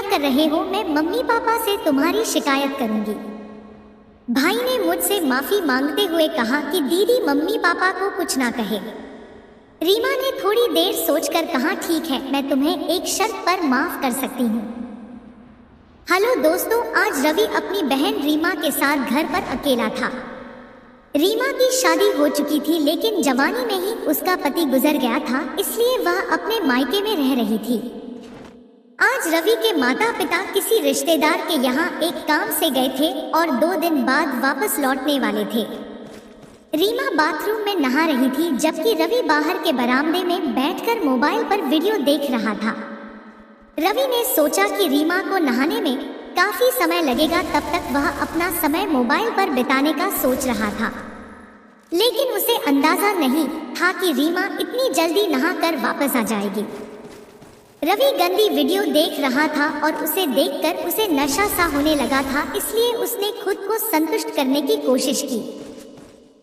कर रहे हो? मैं मम्मी पापा से तुम्हारी शिकायत करूंगी। भाई ने मुझसे माफी मांगते हुए कहा कि दीदी मम्मी पापा को कुछ ना कहे। रीमा ने थोड़ी देर सोचकर कहा, ठीक है, मैं तुम्हें एक शर्त पर माफ कर सकती हूँ। हेलो दोस्तों, आज रवि अपनी बहन रीमा के साथ घर पर अकेला था। रीमा की शादी हो चुकी थी, लेकिन जवानी में ही उसका पति गुजर गया था, इसलिए वह अपने मायके में रह रही थी। आज रवि के माता पिता किसी रिश्तेदार के यहाँ एक काम से गए थे और 2 दिन बाद वापस लौटने वाले थे। रीमा बाथरूम में नहा रही थी, जबकि रवि बाहर के बरामदे में बैठकर मोबाइल पर वीडियो देख रहा था। रवि ने सोचा कि रीमा को नहाने में काफी समय लगेगा, तब तक वह अपना समय मोबाइल पर बिताने का सोच रहा था। लेकिन उसे अंदाजा नहीं था कि रीमा इतनी जल्दी नहाकर वापस आ जाएगी। रवि गंदी वीडियो देख रहा था और उसे देखकर उसे नशा सा होने लगा था, इसलिए उसने खुद को संतुष्ट करने की कोशिश की।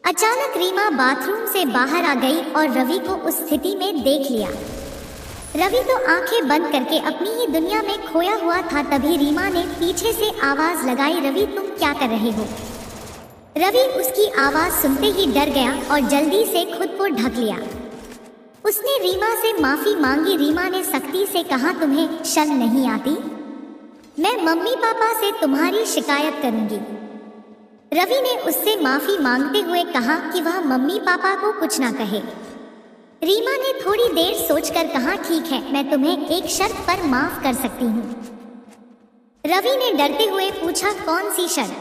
अचानक रीमा बाथरूम से बाहर आ गई और रवि को उस स्थिति में देख लिया। रवि तो आंखें बंद करके अपनी ही दुनिया में खोया हुआ था। तभी रीमा ने पीछे से आवाज लगाई, रवि तुम क्या कर रहे हो? रवि उसकी आवाज सुनते ही डर गया और जल्दी से खुद को ढक लिया। उसने रीमा से माफी मांगी। रीमा ने सख्ती से कहा, तुम्हें शर्म नहीं आती? मैं मम्मी पापा से तुम्हारी शिकायत करूंगी। रवि ने उससे माफी मांगते हुए कहा कि वह मम्मी पापा को कुछ ना कहे। रीमा ने थोड़ी देर सोचकर कहा, ठीक है, मैं तुम्हें एक शर्त पर माफ कर सकती हूँ। रवि ने डरते हुए पूछा, कौन सी शर्त?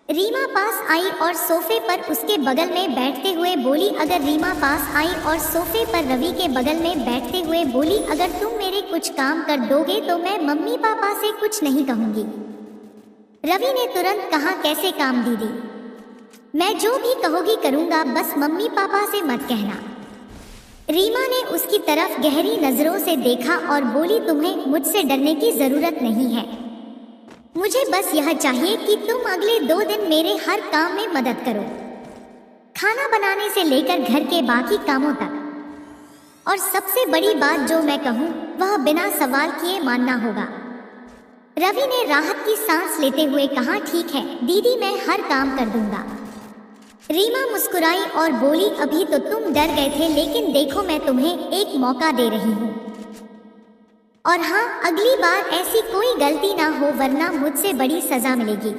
रीमा पास आई और सोफे पर उसके बगल में बैठते हुए बोली, अगर रीमा पास आई और सोफे पर रवि के बगल में बैठते हुए बोली, अगर तुम मेरे कुछ काम कर दोगे तो मैं मम्मी पापा से कुछ नहीं कहूंगी। रवि ने तुरंत कहा, कैसे काम दीदी? मैं जो भी कहोगी करूंगा, बस मम्मी पापा से मत कहना। रीमा ने उसकी तरफ गहरी नजरों से देखा और बोली, तुम्हें मुझसे डरने की जरूरत नहीं है। मुझे बस यह चाहिए कि तुम अगले 2 दिन मेरे हर काम में मदद करो, खाना बनाने से लेकर घर के बाकी कामों तक। और सबसे बड़ी बात जो मैं कहूँ वह बिना सवाल किए मानना होगा। रवि ने राहत की सांस लेते हुए कहा, ठीक है दीदी, मैं हर काम कर दूंगा। रीमा मुस्कुराई और बोली, अभी तो तुम डर गए थे, लेकिन देखो मैं तुम्हें एक मौका दे रही हूँ। और हाँ, अगली बार ऐसी कोई गलती ना हो, वरना मुझसे बड़ी सजा मिलेगी।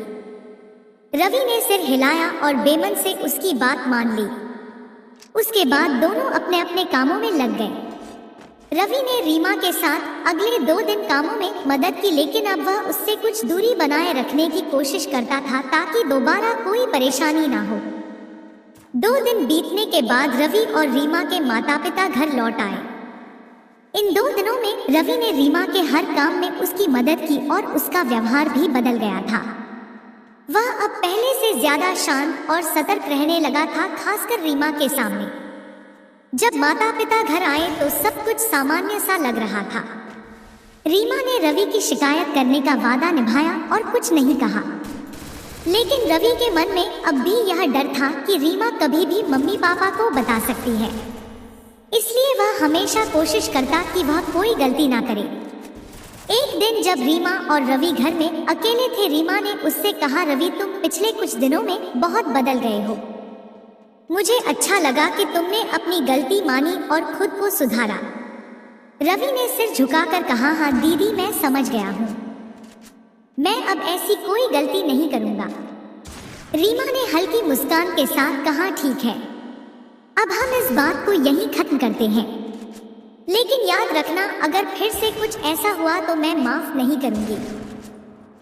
रवि ने सिर हिलाया और बेमन से उसकी बात मान ली। उसके बाद दोनों अपने अपने कामों में लग गए। रवि ने रीमा के साथ अगले 2 दिन कामों में मदद की, लेकिन अब वह उससे कुछ दूरी बनाए रखने की कोशिश करता था ताकि दोबारा कोई परेशानी ना हो। 2 दिन बीतने के बाद रवि और रीमा के माता पिता घर लौट आए। इन 2 दिनों में रवि ने रीमा के हर काम में उसकी मदद की और उसका व्यवहार भी बदल गया था। वह अब पहले से ज्यादा शांत और सतर्क रहने लगा था, खासकर रीमा के सामने। जब माता पिता घर आए तो सब कुछ सामान्य सा लग रहा था। रीमा ने रवि की शिकायत करने का वादा निभाया और कुछ नहीं कहा, लेकिन रवि के मन में अब भी यह डर था कि रीमा कभी भी मम्मी पापा को बता सकती है, इसलिए वह हमेशा कोशिश करता कि वह कोई गलती ना करे। एक दिन जब रीमा और रवि घर में अकेले थे, रीमा ने उससे कहा, रवि तुम पिछले कुछ दिनों में बहुत बदल गए हो। मुझे अच्छा लगा कि तुमने अपनी गलती मानी और खुद को सुधारा। रवि ने सिर झुकाकर कहा, हाँ दीदी, मैं समझ गया हूँ, मैं अब ऐसी कोई गलती नहीं करूँगा। रीमा ने हल्की मुस्कान के साथ कहा, ठीक है, अब हम इस बात को यहीं खत्म करते हैं, लेकिन याद रखना अगर फिर से कुछ ऐसा हुआ तो मैं माफ नहीं करूंगी।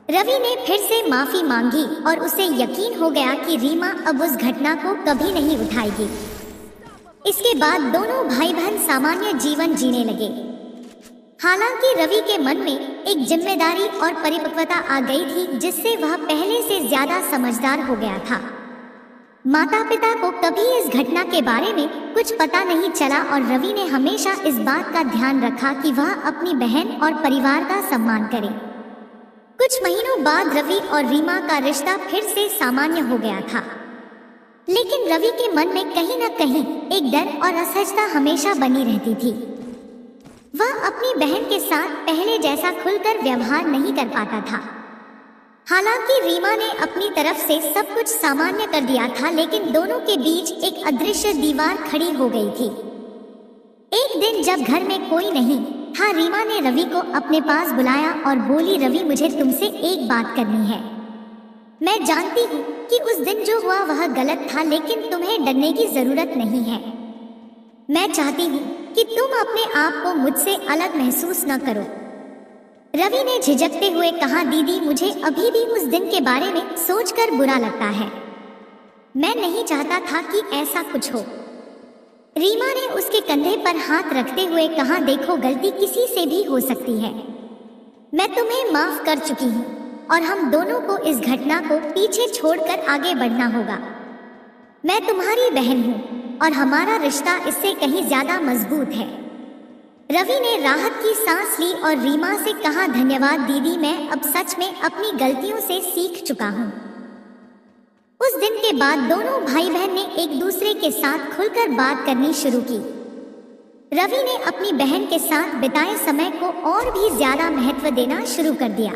रवि ने फिर से माफी मांगी और उसे यकीन हो गया कि रीमा अब उस घटना को कभी नहीं उठाएगी। इसके बाद दोनों भाई बहन सामान्य जीवन जीने लगे। हालांकि रवि के मन में एक जिम्मेदारी और परिपक्वता आ गई थी, जिससे वह पहले से ज्यादा समझदार हो गया था। माता पिता को कभी इस घटना के बारे में कुछ पता नहीं चला और रवि ने हमेशा इस बात का ध्यान रखा कि वह अपनी बहन और परिवार का सम्मान करे। कुछ महीनों बाद रवि और रीमा का रिश्ता फिर से सामान्य हो गया था, लेकिन रवि के मन में कहीं न कहीं एक डर और असहजता हमेशा बनी रहती थी। वह अपनी बहन के साथ पहले जैसा खुलकर व्यवहार नहीं कर पाता था। हालांकि रीमा ने अपनी तरफ से सब कुछ सामान्य कर दिया था, लेकिन दोनों के बीच एक अदृश्य दीवार खड़ी हो गई थी। एक दिन जब घर में कोई नहीं था, रीमा ने रवि को अपने पास बुलाया और बोली, रवि मुझे तुमसे एक बात करनी है। मैं जानती हूँ कि उस दिन जो हुआ वह गलत था, लेकिन तुम्हें डरने की जरूरत नहीं है। मैं चाहती हूँ कि तुम अपने आप को मुझसे अलग महसूस न करो। रवि ने झिझकते हुए कहा, दीदी मुझे अभी भी उस दिन के बारे में सोचकर बुरा लगता है। मैं नहीं चाहता था कि ऐसा कुछ हो। रीमा ने उसके कंधे पर हाथ रखते हुए कहा, देखो गलती किसी से भी हो सकती है। मैं तुम्हें माफ कर चुकी हूँ और हम दोनों को इस घटना को पीछे छोड़कर आगे बढ़ना होगा। मैं तुम्हारी बहन हूँ और हमारा रिश्ता इससे कहीं ज्यादा मजबूत है। रवि ने राहत की सांस ली और रीमा से कहा, धन्यवाद दीदी, मैं अब सच में अपनी गलतियों से सीख चुका हूँ। उस दिन के बाद दोनों भाई बहन ने एक दूसरे के साथ खुलकर बात करनी शुरू की। रवि ने अपनी बहन के साथ बिताए समय को और भी ज्यादा महत्व देना शुरू कर दिया।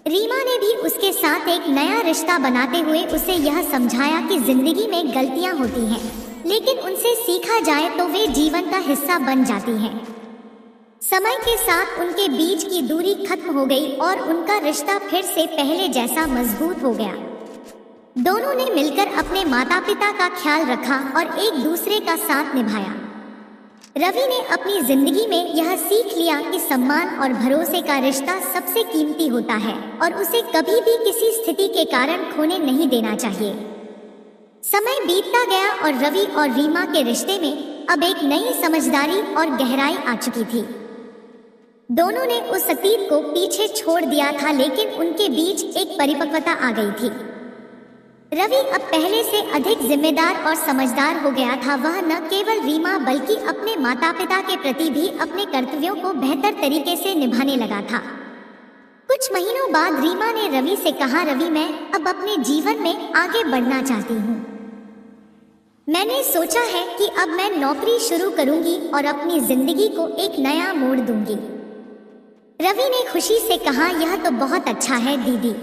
रीमा ने भी उसके साथ एक नया रिश्ता बनाते हुए उसे यह समझाया कि जिंदगी में गलतियां होती हैं, लेकिन उनसे सीखा जाए तो वे जीवन का हिस्सा बन जाती हैं। समय के साथ उनके बीच की दूरी खत्म हो गई और उनका रिश्ता फिर से पहले जैसा मजबूत हो गया। दोनों ने मिलकर अपने माता पिता का ख्याल रखा और एक दूसरे का साथ निभाया। रवि ने अपनी जिंदगी में यह सीख लिया कि सम्मान और भरोसे का रिश्ता सबसे कीमती होता है और उसे कभी भी किसी स्थिति के कारण खोने नहीं देना चाहिए। समय बीतता गया और रवि और रीमा के रिश्ते में अब एक नई समझदारी और गहराई आ चुकी थी। दोनों ने उस अतीत को पीछे छोड़ दिया था, लेकिन उनके बीच एक परिपक्वता आ गई थी। रवि अब पहले से अधिक जिम्मेदार और समझदार हो गया था। वह न केवल रीमा बल्कि अपने माता पिता के प्रति भी अपने कर्तव्यों को बेहतर तरीके से निभाने लगा था। कुछ महीनों बाद रीमा ने रवि से कहा, रवि मैं अब अपने जीवन में आगे बढ़ना चाहती हूँ। मैंने सोचा है कि अब मैं नौकरी शुरू करूंगी और अपनी जिंदगी को एक नया मोड़ दूंगी। रवि ने खुशी से कहा, यह तो बहुत अच्छा है दीदी,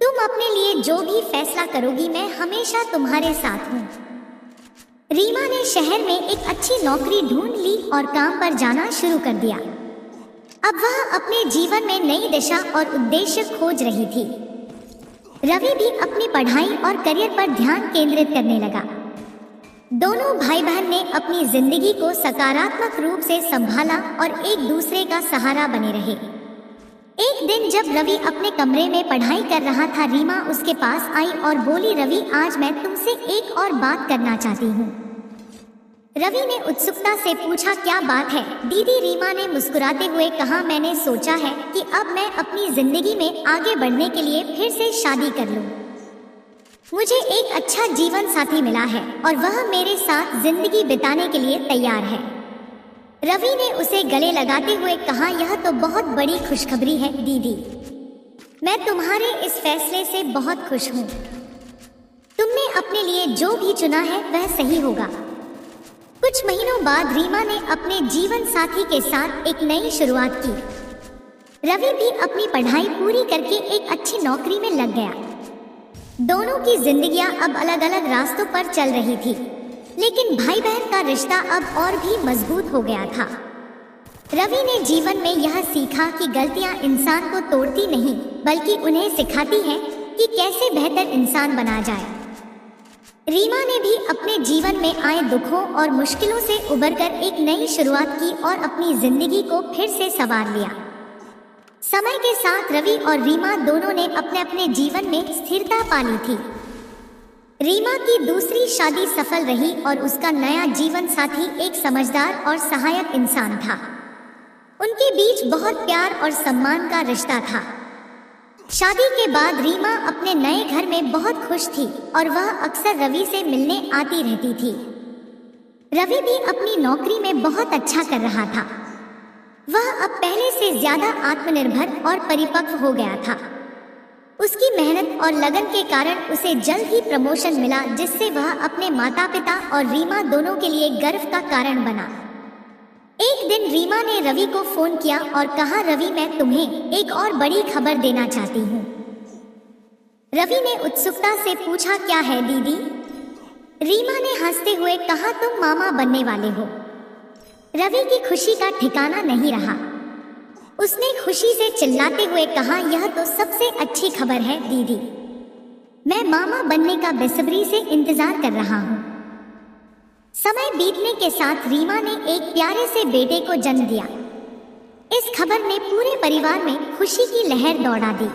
तुम अपने लिए जो भी फैसला करोगी मैं हमेशा तुम्हारे साथ हूँ। रीमा ने शहर में एक अच्छी नौकरी ढूंढ ली और काम पर जाना शुरू कर दिया। अब वह अपने जीवन में नई दिशा और उद्देश्य खोज रही थी। रवि भी अपनी पढ़ाई और करियर पर ध्यान केंद्रित करने लगा। दोनों भाई बहन ने अपनी जिंदगी को सकारात्मक रूप से संभाला और एक दूसरे का सहारा बने रहे। एक दिन जब रवि अपने कमरे में पढ़ाई कर रहा था, रीमा उसके पास आई और बोली, रवि आज मैं तुमसे एक और बात करना चाहती हूँ। रवि ने उत्सुकता से पूछा, क्या बात है दीदी? रीमा ने मुस्कुराते हुए कहा, मैंने सोचा है कि अब मैं अपनी जिंदगी में आगे बढ़ने के लिए फिर से शादी कर लूँ। मुझे एक अच्छा जीवन साथी मिला है और वह मेरे साथ जिंदगी बिताने के लिए तैयार है। रवि ने उसे गले लगाते हुए कहा, यह तो बहुत बड़ी खुशखबरी है दीदी, मैं तुम्हारे इस फैसले से बहुत खुश हूँ। तुमने अपने लिए जो भी चुना है वह सही होगा। कुछ महीनों बाद रीमा ने अपने जीवन साथी के साथ एक नई शुरुआत की। रवि भी अपनी पढ़ाई पूरी करके एक अच्छी नौकरी में लग गया। दोनों की जिंदगियां अब अलग अलग रास्तों पर चल रही थी, लेकिन भाई बहन का रिश्ता अब और भी मजबूत हो गया था। रवि ने जीवन में यह सीखा कि गलतियां इंसान को तोड़ती नहीं बल्कि उन्हें सिखाती हैं कि कैसे बेहतर इंसान बना जाए। रीमा ने भी अपने जीवन में आए दुखों और मुश्किलों से उबरकर एक नई शुरुआत की और अपनी जिंदगी को फिर से संवार लिया। समय के साथ रवि और रीमा दोनों ने अपने अपने जीवन में स्थिरता पा ली थी। रीमा की दूसरी शादी सफल रही और उसका नया जीवन साथी एक समझदार और सहायक इंसान था। उनके बीच बहुत प्यार और सम्मान का रिश्ता था। शादी के बाद रीमा अपने नए घर में बहुत खुश थी और वह अक्सर रवि से मिलने आती रहती थी। रवि भी अपनी नौकरी में बहुत अच्छा कर रहा था। वह अब पहले से ज्यादा आत्मनिर्भर और परिपक्व हो गया था। उसकी मेहनत और लगन के कारण उसे जल्द ही प्रमोशन मिला, जिससे वह अपने माता पिता और रीमा दोनों के लिए गर्व का कारण बना। एक दिन रीमा ने रवि को फोन किया और कहा, रवि मैं तुम्हें एक और बड़ी खबर देना चाहती हूँ। रवि ने उत्सुकता से पूछा, क्या है दीदी? रीमा ने हंसते हुए कहा, तुम मामा बनने वाले हो। रवि की खुशी का ठिकाना नहीं रहा। उसने खुशी से चिल्लाते हुए कहा, यह तो सबसे अच्छी खबर है दीदी। मैं मामा बनने का बेसब्री से इंतजार कर रहा हूँ। समय बीतने के साथ रीमा ने एक प्यारे से बेटे को जन्म दिया। इस खबर ने पूरे परिवार में खुशी की लहर दौड़ा दी।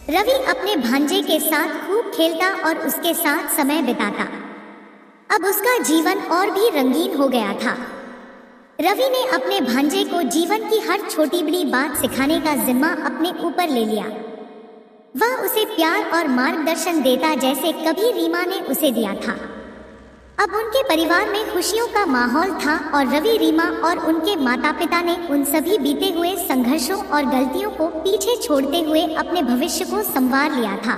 रवि अपने भांजे के साथ खूब खेलता और उसके साथ समय बिताता। अब उसका जीवन और भी रंगीन हो गया था। रवि ने अपने भांजे को जीवन की हर छोटी बड़ी बात सिखाने का जिम्मा अपने ऊपर ले लिया। वह उसे प्यार और मार्गदर्शन देता जैसे कभी रीमा ने उसे दिया था। अब उनके परिवार में खुशियों का माहौल था और रवि, रीमा और उनके माता पिता ने उन सभी बीते हुए संघर्षों और गलतियों को पीछे छोड़ते हुए अपने भविष्य को संवार लिया था।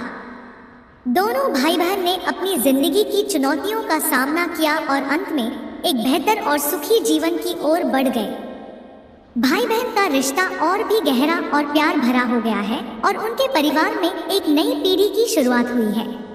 दोनों भाई बहन ने अपनी जिंदगी की चुनौतियों का सामना किया और अंत में एक बेहतर और सुखी जीवन की ओर बढ़ गए। भाई बहन का रिश्ता और भी गहरा और प्यार भरा हो गया है और उनके परिवार में एक नई पीढ़ी की शुरुआत हुई है।